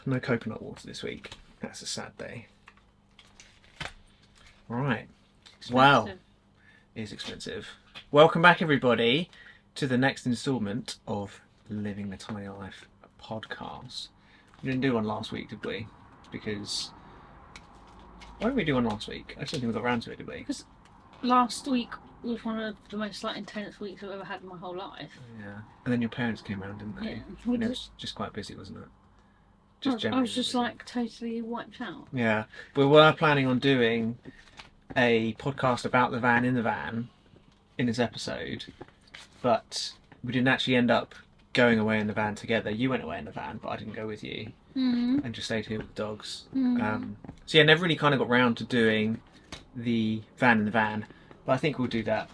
no coconut water this week. That's a sad day. Right. Wow. It is expensive. Welcome back, everybody, to the next instalment of Living the Tiny Life podcast. We didn't do one last week, did we? Because... Why didn't we do one last week? I just don't think we got around to it, did we? Because last week was one of the most intense weeks I've ever had in my whole life. Yeah. And then your parents came round, didn't they? Yeah. And it was just quite busy, wasn't it? I was just totally wiped out. Yeah. We were planning on doing a podcast about the van in the van in this episode, but we didn't actually end up going away in the van together. You went away in the van, but I didn't go with you, and just stayed here with the dogs. So yeah, never really kind of got round to doing the van in the van, but I think we'll do that,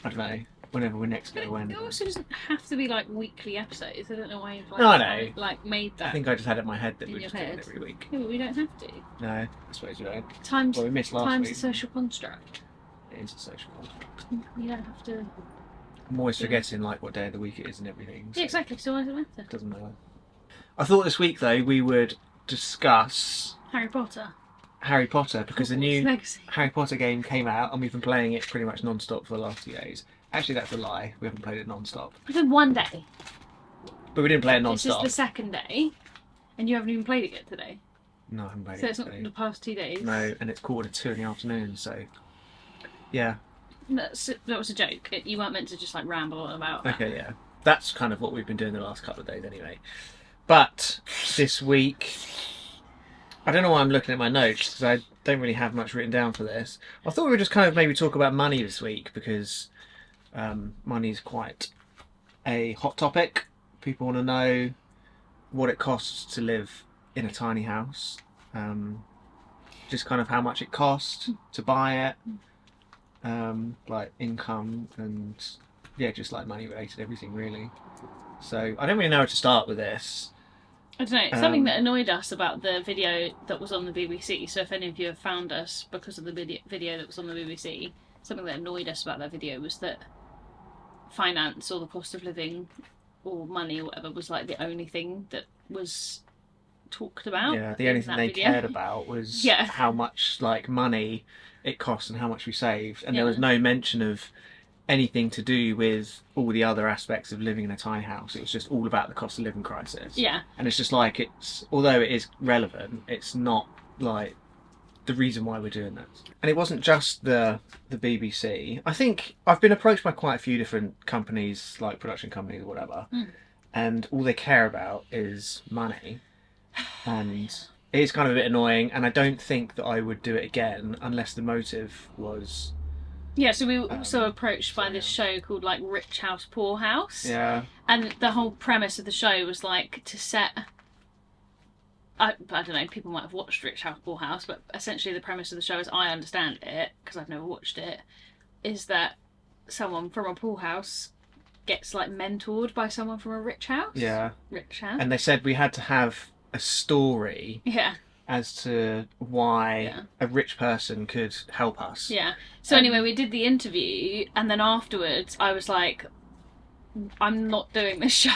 I don't know, whenever we next go away. It also doesn't have to be like weekly episodes. I don't know why you've No, I know. Made that. I think I just had it in my head that in we're your just doing head. it every week. Yeah, but we don't have to. No, I suppose we don't. Time's, Well, we missed last time's week. a social construct. It is a social contract. You don't have to... I'm always forgetting like what day of the week it is and everything. Yeah, exactly, so why does it matter? It doesn't matter. I thought this week though we would discuss Harry Potter. Harry Potter because the new Legacy. Harry Potter game came out and we've been playing it pretty much non-stop for the last 2 days. Actually, that's a lie. We haven't played it non-stop. It's been one day. But we didn't play it This non-stop. is the second day, and you haven't even played it yet today. No, I haven't played So it it's not today. the past 2 days. No, and it's 1:45 in the afternoon, so... Yeah. That was a joke. You weren't meant to just ramble on about that. Okay, yeah. That's kind of what we've been doing the last couple of days anyway. But this week... I don't know why I'm looking at my notes, because I don't really have much written down for this. I thought we would just kind of maybe talk about money this week, because money is quite a hot topic. People want to know what it costs to live in a tiny house. Just kind of how much it costs to buy it. Like income and yeah, just like money related everything really. So I don't really know where to start with this. I don't know, it's something that annoyed us about the video that was on the BBC, so if any of you have found us because of the video that was on the BBC, something that annoyed us about that video was that finance or the cost of living or money or whatever was the only thing that was talked about. Yeah, the only thing they video. cared about was how much money it cost and how much we saved, and there was no mention of anything to do with all the other aspects of living in a tiny house. It was just all about the cost of living crisis. Yeah. And it's just although it is relevant, it's not the reason why we're doing that. And it wasn't just the BBC. I think I've been approached by quite a few different companies, like production companies or whatever, and all they care about is money. And it is kind of a bit annoying, and I don't think that I would do it again unless the motive was... Yeah, so we were also approached by this show called Rich House, Poor House. Yeah. And the whole premise of the show was to set... I don't know, people might have watched Rich House, Poor House, but essentially the premise of the show, as I understand it, because I've never watched it, is that someone from a poor house gets mentored by someone from a rich house. Yeah. Rich house. And they said we had to have a story as to why a rich person could help us. Yeah. So anyway, we did the interview, and then afterwards I was like, I'm not doing this show,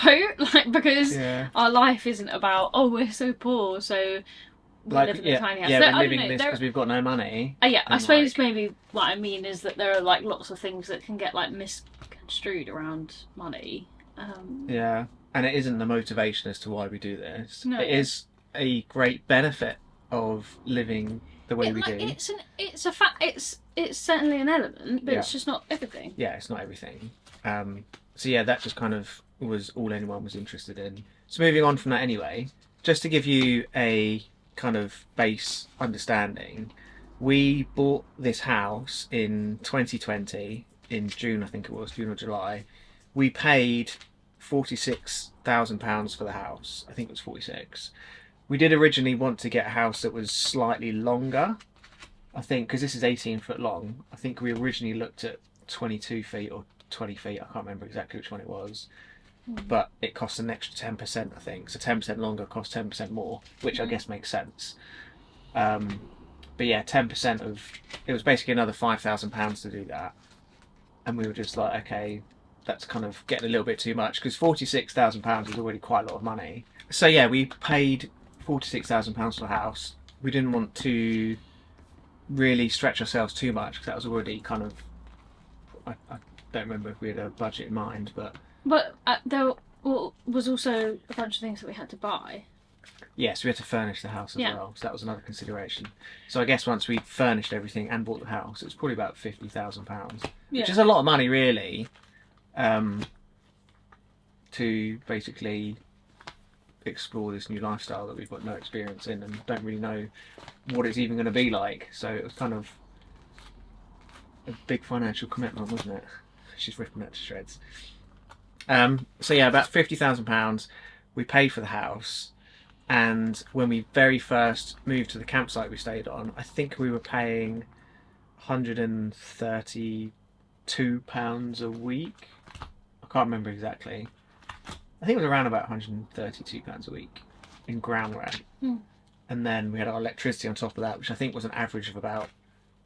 because our life isn't about, oh, we're so poor, so we live in a tiny house. Yeah, we're living this because we've got no money. Yeah, I suppose maybe what I mean is that there are lots of things that can get misconstrued around money. Yeah, and it isn't the motivation as to why we do this. No. It is a great benefit of living the way we do. It's a fact. It's certainly an element, but it's just not everything. Yeah, it's not everything. So yeah, that just kind of was all anyone was interested in. So moving on from that anyway, just to give you a kind of base understanding, we bought this house in 2020, in June I think it was, June or July. We paid £46,000 for the house. I think it was 46. We did originally want to get a house that was slightly longer, I think, because this is 18 foot long. I think we originally looked at 22 feet or 20 feet, I can't remember exactly which one it was, but it costs an extra 10%, I think. So 10% longer costs 10% more, which I guess makes sense. But yeah, 10% of it was basically another £5,000 to do that, and we were just like, okay, that's kind of getting a little bit too much, because £46,000 is already quite a lot of money. So yeah, we paid £46,000 for the house. We didn't want to really stretch ourselves too much because that was already kind of. I don't remember if we had a budget in mind, but there was also a bunch of things that we had to buy. yes, we had to furnish the house as well, so that was another consideration. So I guess once we furnished everything and bought the house, it was probably about £50,000, which is a lot of money, really, to basically explore this new lifestyle that we've got no experience in and don't really know what it's even going to be like. So it was kind of a big financial commitment, wasn't it? She's ripping it to shreds. So yeah, about £50,000 we paid for the house. And when we very first moved to the campsite we stayed on, I think we were paying £132 a week. I can't remember exactly. I think it was around about £132 a week in ground rent. And then we had our electricity on top of that, which I think was an average of about,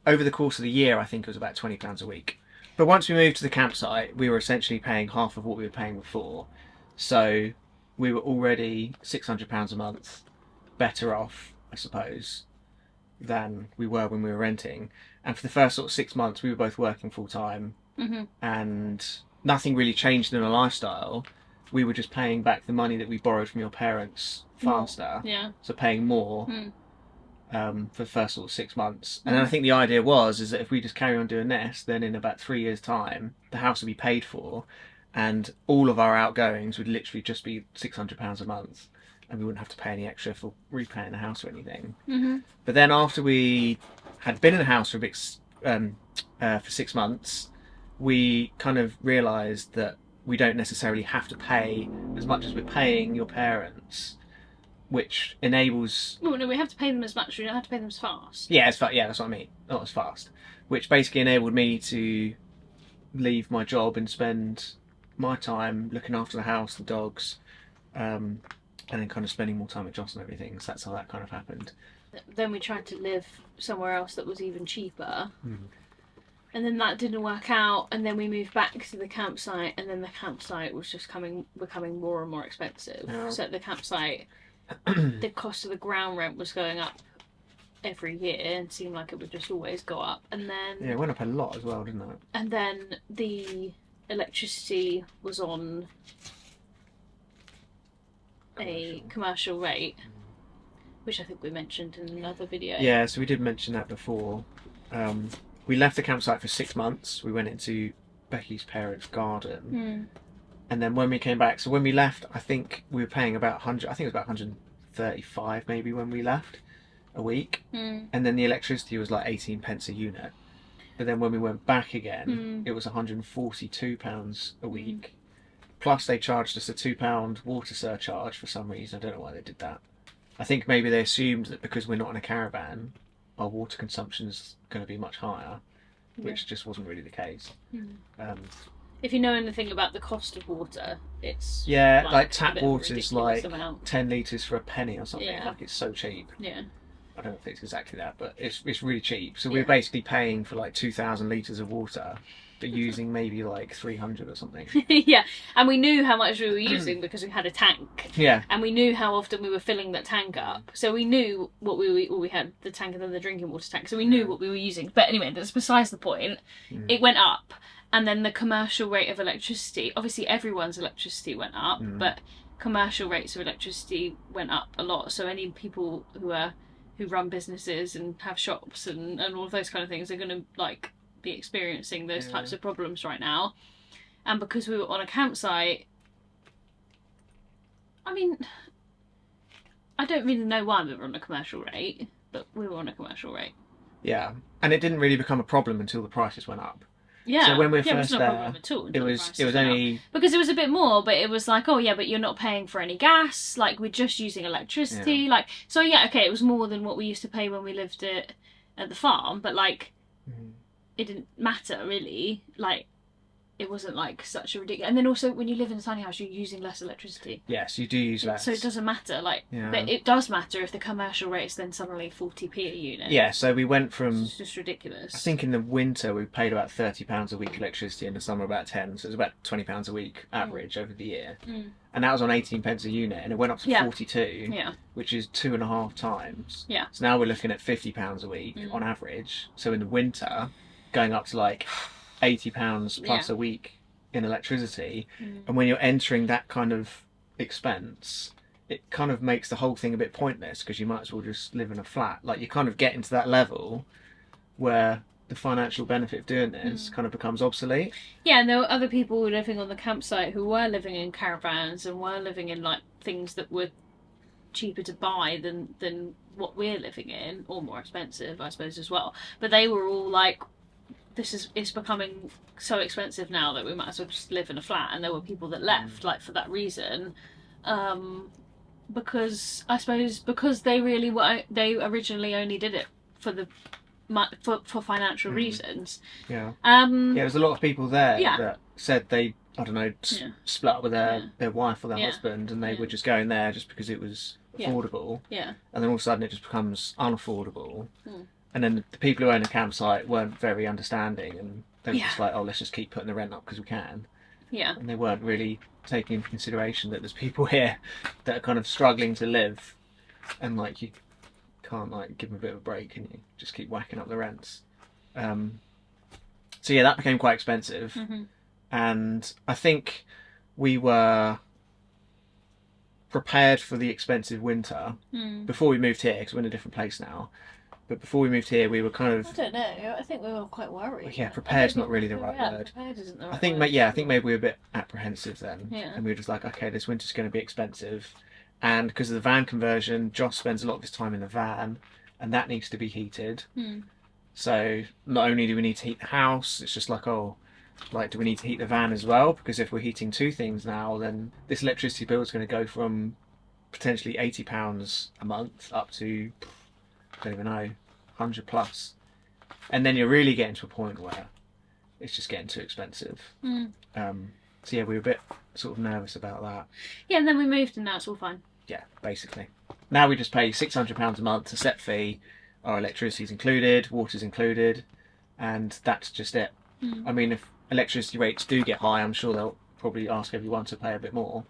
over the course of the year, I think it was about £20 a week. But once we moved to the campsite, we were essentially paying half of what we were paying before. So we were already £600 a month better off, I suppose, than we were when we were renting. And for the first sort of 6 months, we were both working full time, and nothing really changed in our lifestyle. We were just paying back the money that we borrowed from your parents faster. So paying more for the first sort of 6 months. And then I think the idea is that if we just carry on doing this, then in about 3 years' time, the house will be paid for. And all of our outgoings would literally just be £600 a month, and we wouldn't have to pay any extra for repaying the house or anything. But then after we had been in the house for 6 months, we kind of realised that we don't necessarily have to pay as much as we're paying your parents, which enables. Well, no, we have to pay them as much. We don't have to pay them as fast. Yeah, that's what I mean. Not as fast. Which basically enabled me to leave my job and spend my time looking after the house, the dogs, and then kind of spending more time with Joss and everything. So that's how that kind of happened. Then we tried to live somewhere else that was even cheaper, and then that didn't work out. And then we moved back to the campsite, and then the campsite was just becoming more and more expensive. So at the campsite, the cost of the ground rent was going up every year, and seemed like it would just always go up. And then it went up a lot as well, didn't it? And then the electricity was on a commercial rate, which I think we mentioned in another video. Yeah, so we did mention that before. We left the campsite for 6 months. We went into Becky's parents' garden, and then when we came back, so when we left, I think we were paying about 100. I think it was about 135 maybe when we left a week, and then the electricity was like 18 pence a unit. But then when we went back again, it was £142 a week. Plus they charged us a £2 water surcharge for some reason. I don't know why they did that. I think maybe they assumed that because we're not in a caravan, our water consumption is going to be much higher, which just wasn't really the case. If you know anything about the cost of water, it's like tap water is like amount. 10 litres for a penny or something. Like it's so cheap. I don't know if it's exactly that, but it's really cheap. So we're basically paying for like 2,000 litres of water, but using maybe like 300 or something. And we knew how much we were using because we had a tank. And we knew how often we were filling that tank up. So we knew what we had the tank and then the drinking water tank. So we knew what we were using. But anyway, that's besides the point. It went up, and then the commercial rate of electricity. Obviously, everyone's electricity went up, but commercial rates of electricity went up a lot. So any people who run businesses and have shops and all of those kind of things are going to like be experiencing those types of problems right now. And because we were on a campsite, I mean, I don't really know why we were on a commercial rate, but we were on a commercial rate. Yeah, and it didn't really become a problem until the prices went up. Yeah, so when we were first there, it was only because it was a bit more, but it was like, oh yeah, but you're not paying for any gas, like we're just using electricity, like so it was more than what we used to pay when we lived at the farm, but like it didn't matter really, like it wasn't like such a ridiculous. And then also when you live in a tiny house, you're using less electricity. Yes, you do use less. So it doesn't matter, like but it does matter if the commercial rate is then suddenly 40p a unit. Yeah, so we went from it's just ridiculous. I think in the winter we paid about £30 a week electricity, in the summer about 10, so it's about £20 a week average over the year. and that was on 18 pence a unit, and it went up to 42, which is 2.5 times. Yeah. So now we're looking at £50 a week on average. So in the winter, going up to like £80 plus a week in electricity, and when you're entering that kind of expense, it kind of makes the whole thing a bit pointless, because you might as well just live in a flat. Like, you kind of get into that level where the financial benefit of doing this kind of becomes obsolete. Yeah, and there were other people living on the campsite who were living in caravans and were living in like things that were cheaper to buy than what we're living in, or more expensive, I suppose, as well. But they were all like, it's becoming so expensive now that we might as well just live in a flat. And there were people that left like for that reason, because I suppose because they originally only did it for financial reasons. Yeah. There's a lot of people there that said they, I don't know, split up with their wife or their husband, and they were just going there just because it was affordable. Yeah. And then all of a sudden it just becomes unaffordable. And then the people who own a campsite weren't very understanding, and they were just like, oh, let's just keep putting the rent up because we can. Yeah. And they weren't really taking into consideration that there's people here that are kind of struggling to live, and like, you can't like give them a bit of a break, and you just keep whacking up the rents. So yeah, that became quite expensive. And I think we were prepared for the expensive winter before we moved here, because we're in a different place now. But before we moved here, we were kind of... I don't know. I think we were quite worried. Yeah, prepared's not really the right word. Prepared isn't the right I think, word. I think maybe we were a bit apprehensive then. Yeah. And we were just like, okay, this winter's going to be expensive. And because of the van conversion, Josh spends a lot of his time in the van, and that needs to be heated. So not only do we need to heat the house, it's just like, oh, like, do we need to heat the van as well? Because if we're heating two things now, then this electricity bill is going to go from potentially £80 a month up to, I don't even know, 100 plus. And then you're really getting to a point where it's just getting too expensive. So yeah, we were a bit sort of nervous about that. Yeah, and then we moved, and now it's all fine. Yeah, basically. Now we just pay £600 a month, a set fee. Our electricity's included, water's included, and that's just it. I mean, if electricity rates do get high, I'm sure they'll probably ask everyone to pay a bit more.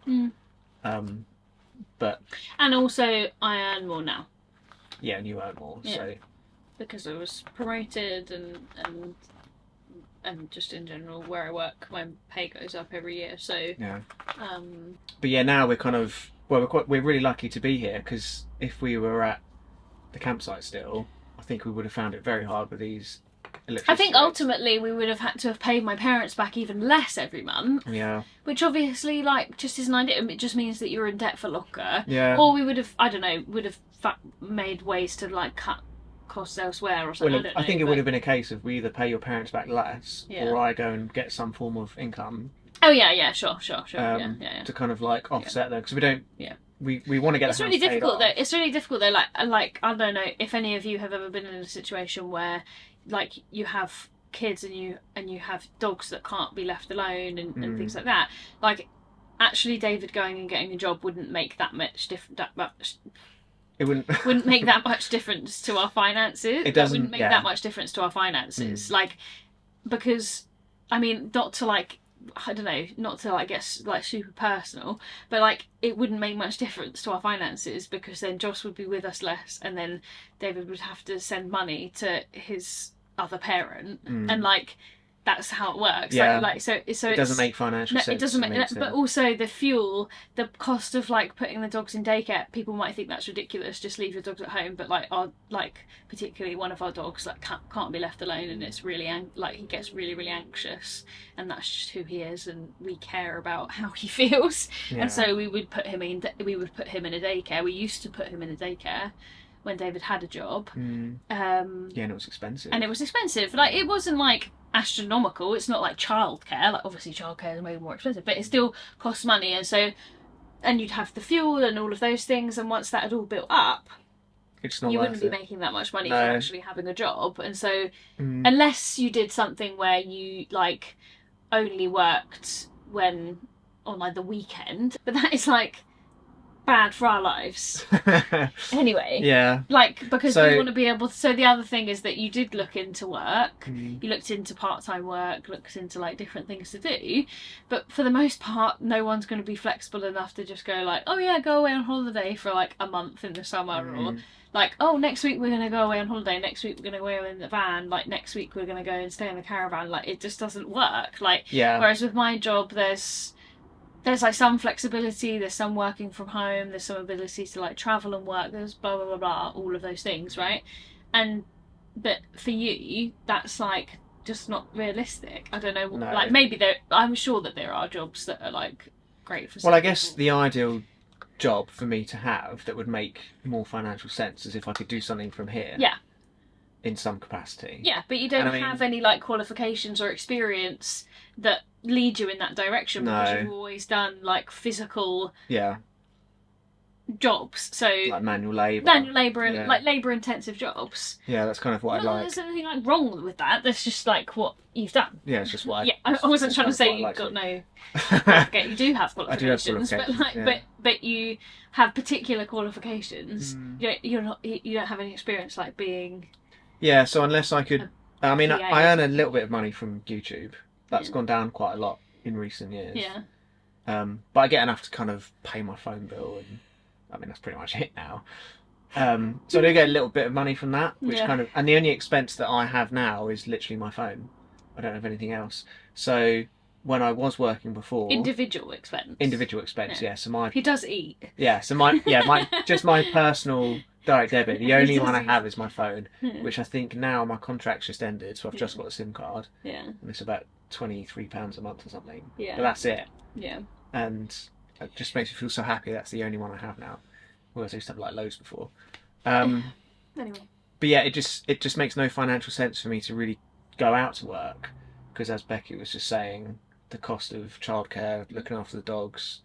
But and also, I earn more now. Yeah, and you earn more, so because I was promoted, and just in general where I work, my pay goes up every year. So yeah. But yeah, now we're kind of we're really lucky to be here, because if we were at the campsite still, I think we would have found it very hard with these electricity I think rates. Ultimately we would have had to have paid my parents back even less every month. Yeah. Which obviously, like, just isn't ideal. It just means that you're in debt for longer. Yeah. Or we would have, I don't know, made ways to like cut costs elsewhere or something. Well, I don't know, I think it would have been a case of we either pay your parents back less, or I go and get some form of income. Oh yeah, sure. Yeah. To kind of like offset them, because we don't. Yeah. We want to get. It's really difficult though. It's really difficult though. Like I don't know if any of you have ever been in a situation where, like, you have kids and you have dogs that can't be left alone and things like that. Like, actually, David going and getting a job wouldn't make that much difference. It wouldn't make that much difference to our finances. It doesn't. Wouldn't make that much difference to our finances. Like, because, I mean, not to like, I don't know, not to like get like super personal, but like, it wouldn't make much difference to our finances, because then Josh would be with us less, and then David would have to send money to his other parent, and like, that's how it works. Yeah. So it doesn't make financial sense. It doesn't make. But also the fuel, the cost of like putting the dogs in daycare. People might think that's ridiculous. Just leave your dogs at home. But particularly one of our dogs like can't be left alone, and it's really he gets really, really anxious, and that's just who he is, and we care about how he feels. Yeah. And so we would put him in a daycare. We used to put him in a daycare when David had a job. And it was expensive. Like, it wasn't like astronomical. It's not like childcare. Like, obviously childcare is way more expensive, but it still costs money. And you'd have the fuel and all of those things, and once that had all built up, you wouldn't be making that much money for actually having a job. And so unless you did something where you like only worked on like the weekend, but that is like bad for our lives. Anyway. Yeah. Like, because we want to be able to... So the other thing is that you did look into work. You looked into part-time work, looked into, like, different things to do. But for the most part, no one's going to be flexible enough to just go, like, oh, yeah, go away on holiday for, like, a month in the summer. Or, like, oh, next week we're going to go away on holiday. Next week we're going to go away in the van. Like, next week we're going to go and stay in the caravan. Like, it just doesn't work. Like, whereas with my job, there's like some flexibility, there's some working from home, there's some ability to like travel and work, there's blah blah blah blah, all of those things, right? But for you, that's like just not realistic. I don't know, No. like maybe I'm sure that there are jobs that are like great for some Well, I guess people. the ideal job for me to have that would make more financial sense is if I could do something from here. Yeah. In some capacity. Yeah, but you don't have any like qualifications or experience that lead you in that direction because you've always done like physical jobs. So like manual labour and like labour intensive jobs. Yeah, that's kind of what I like. There's anything like wrong with that. That's just like what you've done. Yeah, it's just what I wasn't trying to say you've got no you do have qualifications, I do have qualifications, but you have particular qualifications. You don't have any experience like being. Yeah, so unless I could... I mean, I earn a little bit of money from YouTube. That's gone down quite a lot in recent years. Yeah. But I get enough to kind of pay my phone bill, and I mean, that's pretty much it now. So I do get a little bit of money from that, which kind of... And the only expense that I have now is literally my phone. I don't have anything else. So when I was working before... Individual expense, yeah. So my... He does eat. Yeah, so my just my personal... direct debit. The only one I have is my phone, which I think now my contract's just ended, so I've just got a SIM card. Yeah. And it's about £23 a month or something. Yeah. But that's it. Yeah. And it just makes me feel so happy that's the only one I have now. Whereas I used to have like loads before. Anyway. But yeah, it just makes no financial sense for me to really go out to work because, as Becky was just saying, the cost of childcare, looking after the dogs,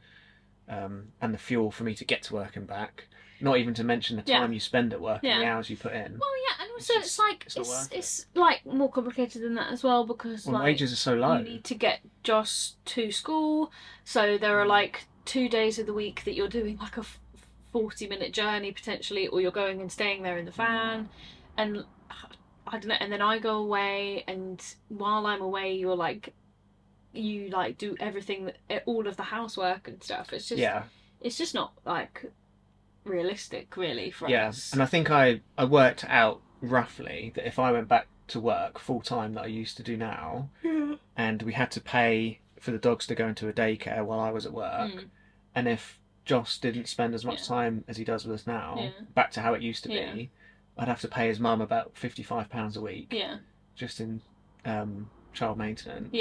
and the fuel for me to get to work and back. Not even to mention the time you spend at work and the hours you put in. Well, yeah, and also it's like more complicated than that as well because like wages are so low. You need to get Josh to school, so there are like 2 days of the week that you're doing like a 40-minute journey potentially, or you're going and staying there in the van, and I don't know. And then I go away, and while I'm away, you do everything, all of the housework and stuff. It's just it's just not like realistic really for us. And I think I worked out roughly that if I went back to work full time that I used to do now, and we had to pay for the dogs to go into a daycare while I was at work, and if Joss didn't spend as much time as he does with us now, back to how it used to be, I'd have to pay his mum about £55 a week just in child maintenance.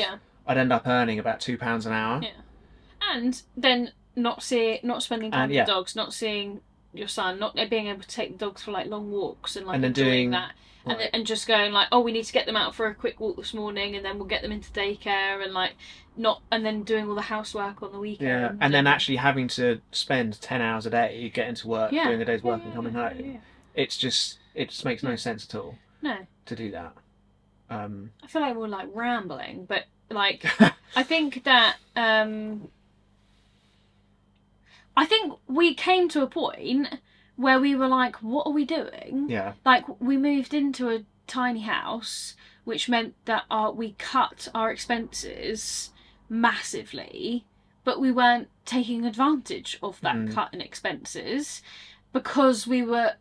I'd end up earning about £2 an hour. And then not spending time with the dogs, not seeing your son, not being able to take the dogs for like long walks and like and enjoying that, and just going like, oh, we need to get them out for a quick walk this morning, and then we'll get them into daycare, and like and then doing all the housework on the weekend. And then actually having to spend 10 hours a day getting to work, doing a day's work and coming home. It just makes no sense at all. No. To do that. I feel like we're like rambling, but like I think that I think we came to a point where we were like, what are we doing? Yeah. Like, we moved into a tiny house, which meant that we cut our expenses massively, but we weren't taking advantage of that cut in expenses because we were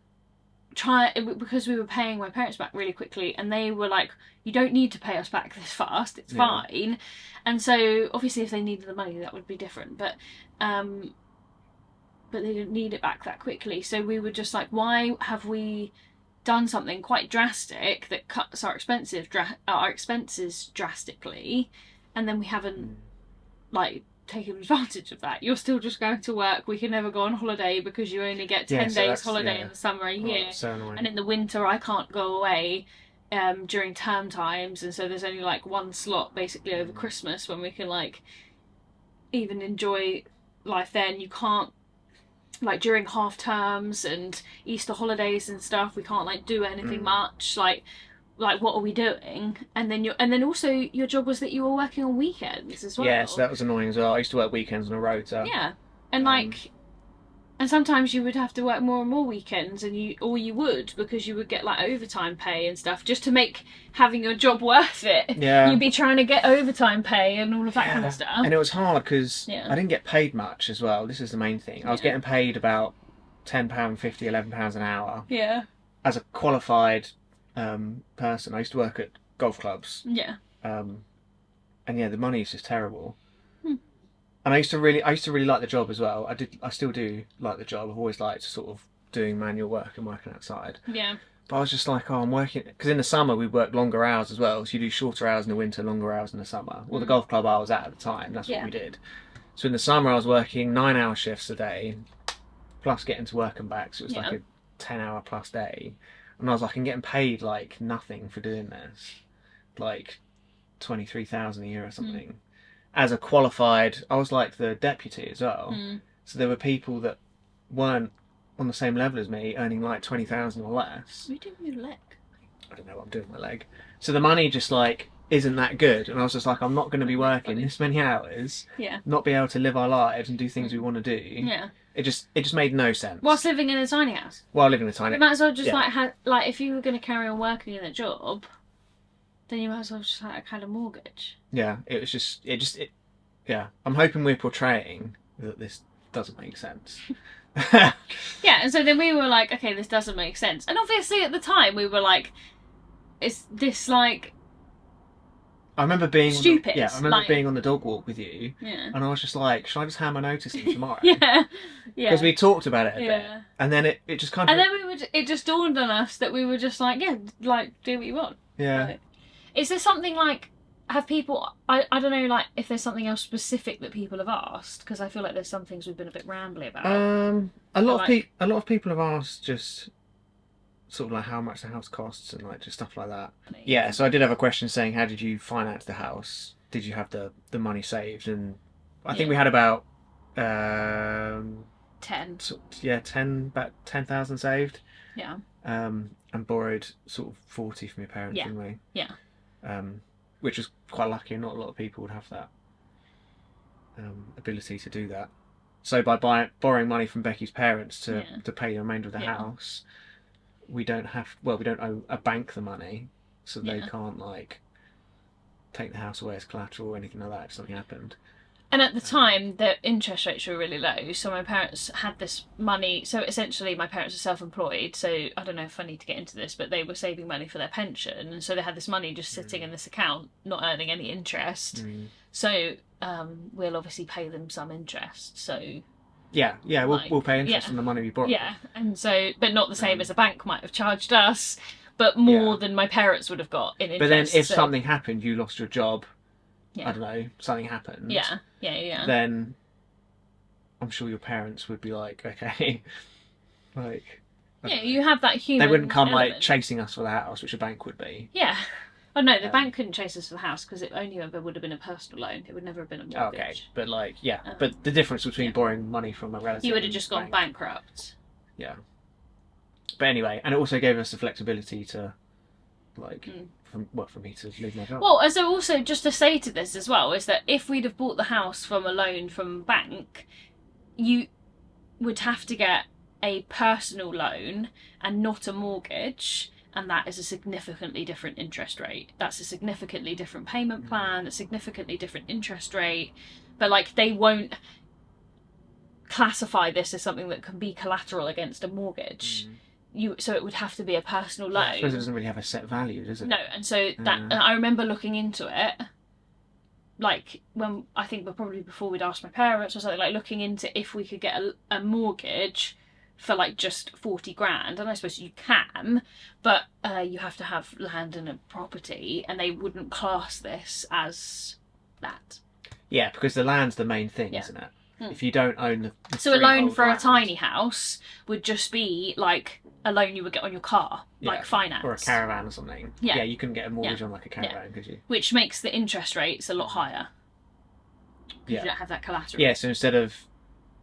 paying my parents back really quickly, and they were like, you don't need to pay us back this fast, it's fine. And so obviously if they needed the money that would be different, but they didn't need it back that quickly. So we were just like, why have we done something quite drastic that cuts our expenses drastically, and then we haven't like taken advantage of that? You're still just going to work. We can never go on holiday because you only get 10 days holiday in the summer a year. So annoying. And in the winter I can't go away during term times, and so there's only like one slot basically over Christmas when we can like even enjoy life then. You can't, like during half terms and Easter holidays and stuff, we can't like do anything much. Like what are we doing? And then also your job was that you were working on weekends as well. Yeah, so that was annoying as well. I used to work weekends on a rota. Yeah, and like And sometimes you would have to work more and more weekends, and you would, because you would get like overtime pay and stuff just to make having your job worth it. Yeah. You'd be trying to get overtime pay and all of that kind of stuff. And it was hard because Yeah. I didn't get paid much as well. This is the main thing. I was getting paid about £10.50, £11 an hour. Yeah. As a qualified person, I used to work at golf clubs. Yeah. And yeah, the money is just terrible. And I used to really like the job as well. I still do like the job. I've always liked sort of doing manual work and working outside. Yeah. But I was just like, oh, I'm working, because in the summer we work longer hours as well. So you do shorter hours in the winter, longer hours in the summer. Well, the golf club I was at the time, that's what we did. So in the summer I was working 9-hour shifts a day, plus getting to work and back. So it was like a 10-hour plus day. And I was like, I'm getting paid like nothing for doing this, like 23,000 a year or something. As a qualified, I was like the deputy as well. So there were people that weren't on the same level as me, earning like 20,000 or less. What are you doing with your leg? I don't know what I'm doing with my leg. So the money just like isn't that good, and I was just like, I'm not going to be working this many hours, not be able to live our lives and do things we want to do. Yeah. It just made no sense. Whilst living in a tiny house. While living in a tiny house. You might as well just like if you were going to carry on working in a job, then you might as well just like had a mortgage. Yeah, yeah. I'm hoping we're portraying that this doesn't make sense. Yeah, and so then we were like, okay, this doesn't make sense. And obviously at the time we were like, is this like I remember being stupid? Being on the dog walk with you, and I was just like, should I just hand my notice in tomorrow? Yeah. Because we talked about it a bit, and then it just kind of... And then it just dawned on us that we were just like, yeah, like, do what you want. Yeah. Like, is there something like, have people, I don't know, like, if there's something else specific that people have asked? Because I feel like there's some things we've been a bit rambly about. A lot of people have asked just sort of like how much the house costs and like just stuff like that. Yeah, so I did have a question saying, how did you finance the house? Did you have the money saved? And I think we had about 10. About 10,000 saved. Yeah. And borrowed sort of 40 from your parents, didn't we? Yeah. Which was quite lucky, and not a lot of people would have that ability to do that. So by borrowing money from Becky's parents to pay the remainder of the house, we don't owe a bank the money, so they can't like take the house away as collateral or anything like that if something happened. And at the time, the interest rates were really low, so my parents had this money. So essentially, my parents are self-employed, so I don't know if I need to get into this, but they were saving money for their pension, and so they had this money just sitting in this account, not earning any interest. So we'll obviously pay them some interest. So we'll pay interest on the money we borrowed. Yeah, and so, but not the same as a bank might have charged us, but more than my parents would have got in interest. But then, if something happened, you lost your job. I don't know, something happened. Yeah. Then I'm sure your parents would be like, okay, like. You have that human. They wouldn't come element. like chasing us for the house, which a bank would be. Yeah. Oh no, the bank couldn't chase us for the house because it only ever would have been a personal loan. It would never have been a mortgage. Okay, but like, but the difference between borrowing money from a relative, you would have just gone bankrupt. Yeah. But anyway, and it also gave us the flexibility to, like, for me to leave my job. Well, and so also just to say to this as well is that if we'd have bought the house from a loan from a bank, you would have to get a personal loan and not a mortgage, and that is a significantly different interest rate. That's a significantly different payment plan, a significantly different interest rate. But like, they won't classify this as something that can be collateral against a mortgage. So it would have to be a personal loan. I suppose it doesn't really have a set value, does it? No, and so that and I remember looking into it, like when I think probably before we'd asked my parents or something, like looking into if we could get a mortgage for like just 40 grand, and I suppose you can, but you have to have land and a property, and they wouldn't class this as that. Yeah, because the land's the main thing, isn't it? If you don't own the so a loan for a tiny house would just be like a loan you would get on your car, like finance. Or a caravan or something. Yeah, you couldn't get a mortgage on like a caravan, could you? Which makes the interest rates a lot higher. You don't have that collateral. Yeah, so instead of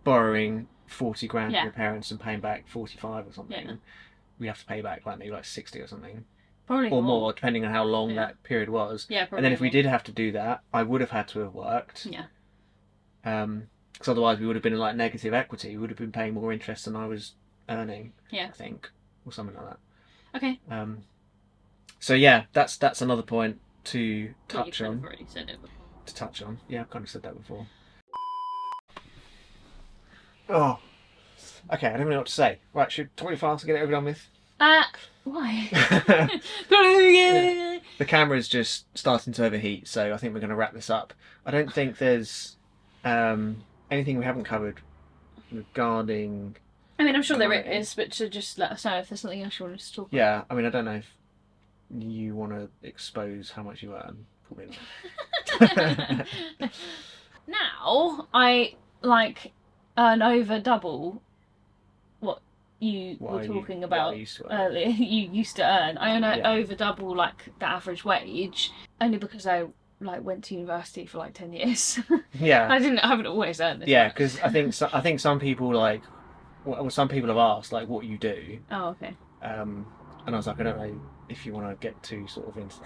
borrowing 40 grand from your parents and paying back 45 or something, we have to pay back like maybe like 60 or something. Probably or more, depending on how long that period was. Yeah, probably. And then if we did have to do that, I would have had to have worked. Yeah. because otherwise we would have been in like negative equity. We would have been paying more interest than I was earning. Yeah. I think, or something like that. Okay. So yeah, that's another point to touch Well, on. you've already said it before. To touch on, yeah, I've kind of said that before. Oh, okay. I don't know what to say. Right, should 20 fast and get it over done with? Why? The camera's just starting to overheat, so I think we're going to wrap this up. I don't think there's anything we haven't covered regarding. I mean, I'm sure there is, but to just let us know if there's something else you want us to talk about. Yeah, I mean, I don't know if you want to expose how much you earn. Probably not. Now, I earn over double what you were talking about earlier. You used to earn. I earn over double the average wage, only because I went to university for 10 years. Yeah, I haven't always earned this. Yeah, because I think some people some people have asked what you do. Oh, okay. And I was like, I don't know if you want to get too sort of into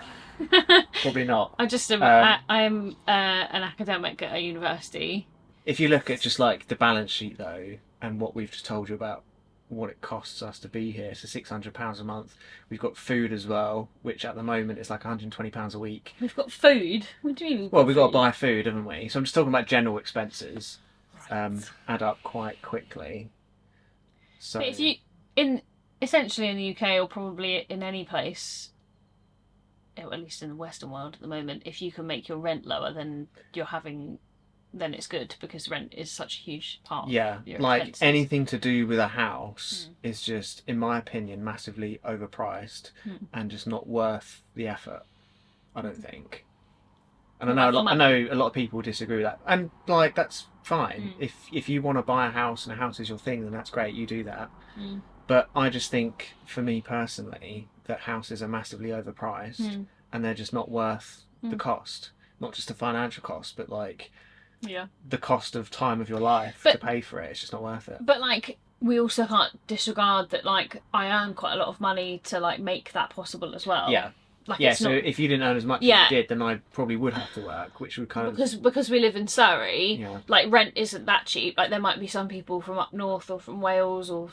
that. Probably not. I am an academic at a university. If you look at just the balance sheet though, and what we've just told you about what it costs us to be here, so £600 a month. We've got food as well, which at the moment is £120 a week. We've got food? What do you mean? We've got to buy food, haven't we? So I'm just talking about general expenses. Add up quite quickly. So but if you essentially in the UK or probably in any place, or at least in the Western world at the moment, if you can make your rent lower than then it's good, because rent is such a huge part of your expenses. Anything to do with a house is just, in my opinion, massively overpriced and just not worth the effort, I don't think. And I know a lot of people disagree with that, and that's fine. If you want to buy a house and a house is your thing, then that's great, you do that. But I just think, for me personally, that houses are massively overpriced and they're just not worth the cost. Not just the financial cost, but the cost of time of your life to pay for it. It's just not worth it. But we also can't disregard that I earn quite a lot of money to make that possible as well. Yeah. So if you didn't earn as much as you did, then I probably would have to work, which would kind of... Because we live in Surrey, rent isn't that cheap. There might be some people from up north or from Wales or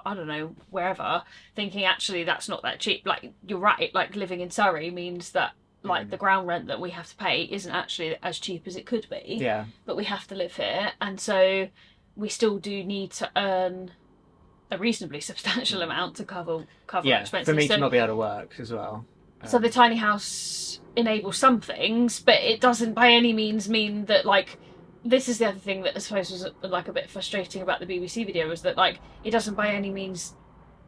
I don't know, wherever, thinking actually that's not that cheap. You're right, living in Surrey means that the ground rent that we have to pay isn't actually as cheap as it could be. Yeah. But we have to live here, and so we still do need to earn a reasonably substantial amount to cover expenses. For me to not be able to work as well. So the tiny house enables some things, but it doesn't by any means mean that this is the other thing that I suppose was a bit frustrating about the BBC video, was that it doesn't by any means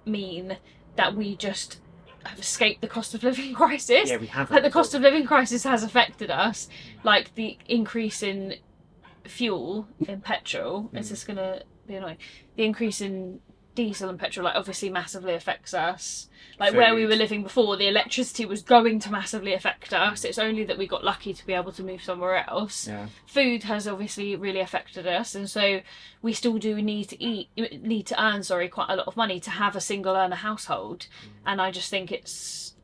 mean that we just have escaped the cost of living crisis. Yeah, we have. The cost of living crisis has affected us. The increase in fuel, in petrol, it's just gonna be annoying. The increase in diesel and petrol obviously massively affects us. Where we were living before, the electricity was going to massively affect us. It's only that we got lucky to be able to move somewhere else. Yeah. Food has obviously really affected us, and so we still do need to earn quite a lot of money to have a single earner household. And I just think it's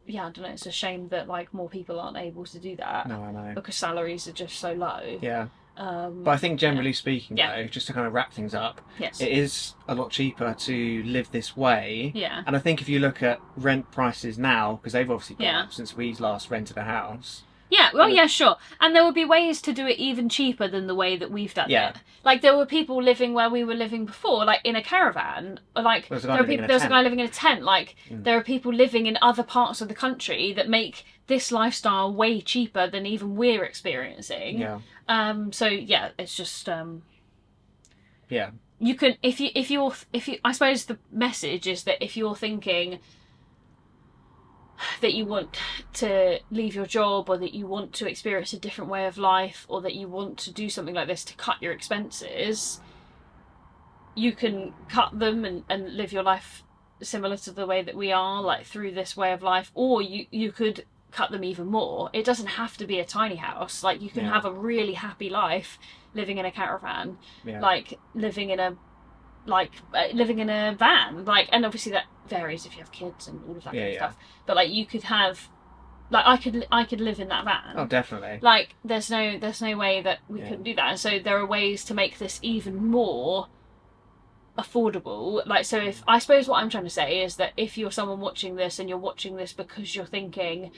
I don't know, it's a shame that more people aren't able to do that. No, I know. Because salaries are just so low. Yeah. But I think generally speaking, though, just to kind of wrap things up, it is a lot cheaper to live this way. Yeah. And I think if you look at rent prices now, because they've obviously gone up since we last rented a house. Yeah, well, sure. And there would be ways to do it even cheaper than the way that we've done it. There were people living where we were living before, in a caravan. There's a guy living in a tent. There are people living in other parts of the country that make this lifestyle way cheaper than even we're experiencing. Yeah. It's just you can if you I suppose the message is that if you're thinking that you want to leave your job, or that you want to experience a different way of life, or that you want to do something like this to cut your expenses, you can cut them and live your life similar to the way that we are, through this way of life, or you could cut them even more. It doesn't have to be a tiny house. You can have a really happy life living in a caravan, living in a van, and obviously that varies if you have kids and all of that kind of stuff. But you could have Like I could live in that van. Oh, definitely. Like there's no way that we couldn't do that. And so there are ways to make this even more affordable. Like, so if I suppose what I'm trying to say is that if you're someone watching this and you're watching this because you're thinking,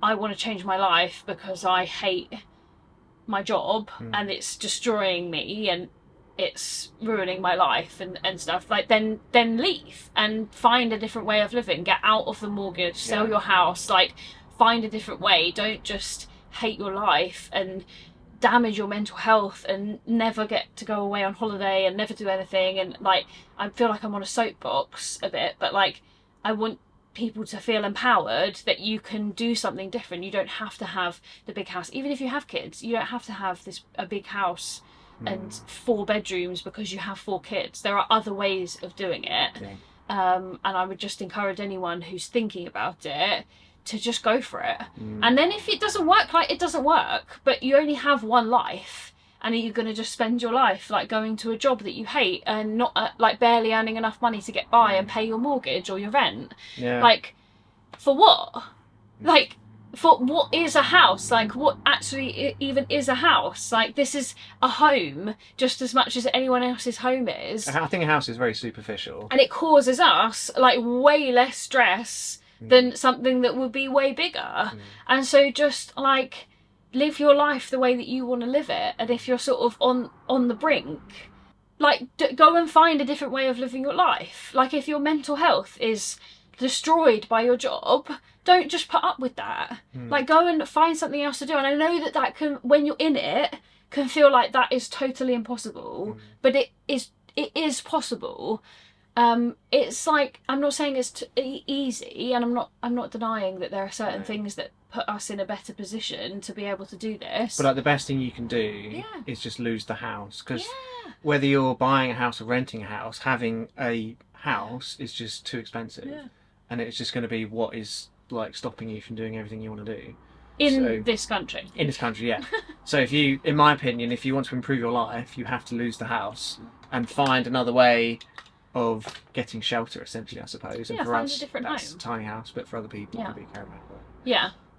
I want to change my life because I hate my job and it's destroying me and it's ruining my life and stuff, like then leave and find a different way of living. Get out of the mortgage, sell your house, like find a different way. Don't just hate your life and damage your mental health and never get to go away on holiday and never do anything. And like, I feel like I'm on a soapbox a bit, but like I want people to feel empowered that you can do something different. You don't have to have the big house. Even if you have kids, you don't have to have a big house and 4 bedrooms because you have 4 kids. There are other ways of doing it. And I would just encourage anyone who's thinking about it to just go for it. And then if it doesn't work, like it doesn't work, but you only have one life, and are you going to just spend your life like going to a job that you hate and not like barely earning enough money to get by and pay your mortgage or your rent? Like, for what? Like, for what is a house? Like, what actually even is a house? Like, this is a home just as much as anyone else's home is. I think a house is very superficial, and it causes us like way less stress than something that would be way bigger. And so just like live your life the way that you want to live it. And if you're sort of on the brink, like go and find a different way of living your life. Like if your mental health is destroyed by your job, don't just put up with that. Like go and find something else to do. And I know that can, when you're in it, can feel like that is totally impossible, but it is possible. It's like, I'm not saying it's easy, and I'm not denying that there are certain things that put us in a better position to be able to do this. But like the best thing you can do is just lose the house, because whether you're buying a house or renting a house, having a house is just too expensive, and it's just going to be what is like stopping you from doing everything you want to do in this country. In this country, yeah. So if you, in my opinion, if you want to improve your life, you have to lose the house and find another way of getting shelter, essentially, I suppose. And for find us, a different that's home. A tiny house, but for other people, it could be a caravan.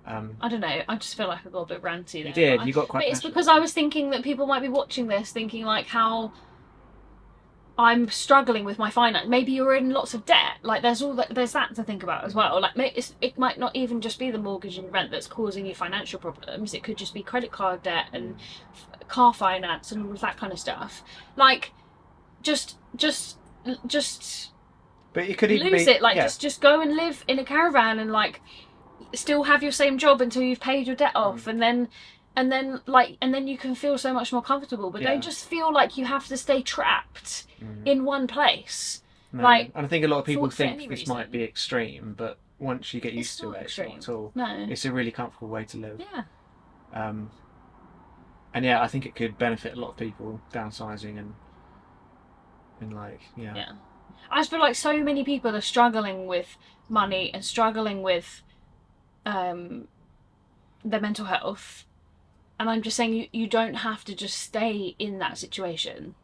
I don't know. I just feel like I got a bit ranty there. You did. You got quite. But it's because I was thinking that people might be watching this, thinking like how I'm struggling with my finance. Maybe you're in lots of debt. Like there's that to think about as well. Like it might not even just be the mortgage and rent that's causing you financial problems. It could just be credit card debt and car finance and all of that kind of stuff. Like just but you could even lose it. Like just go and live in a caravan and like still have your same job until you've paid your debt off, and then you can feel so much more comfortable. But don't just feel like you have to stay trapped in one place. No. Like, and I think a lot of people think this might be extreme, but once you get used to it, it's not at all. No. It's a really comfortable way to live. Yeah. And yeah, I think it could benefit a lot of people downsizing and like Yeah. I just feel like so many people are struggling with money and struggling with their mental health, and I'm just saying you don't have to just stay in that situation.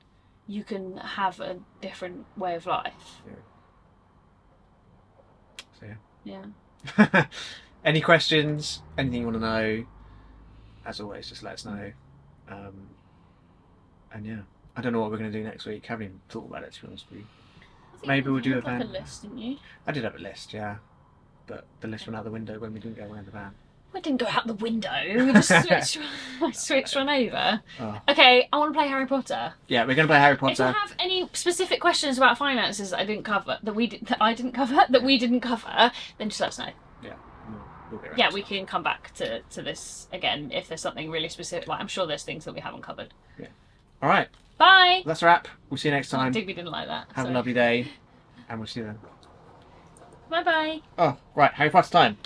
You can have a different way of life. So yeah. Any questions, anything you want to know, as always, just let us know. And yeah, I don't know what we're going to do next week. Haven't even thought about it, to be honest with you. Maybe we'll do a van. Like a list, didn't you? I did have a list, yeah, but the list went out the window when we didn't go around the van. We didn't go out the window. We just switched one over. Oh. Okay, I want to play Harry Potter. Yeah, we're going to play Harry If Potter. you have any specific questions about finances that I didn't cover, that we didn't cover, then just let us know. Yeah, we'll get around Yeah, to we that. can come back to this again if there's something really specific. Like I'm sure there's things that we haven't covered. Yeah. All right. Bye. That's a wrap. We'll see you next time. I think we didn't like that. Have a lovely day, and we'll see you then. Bye bye. Oh, right, Harry Potter time.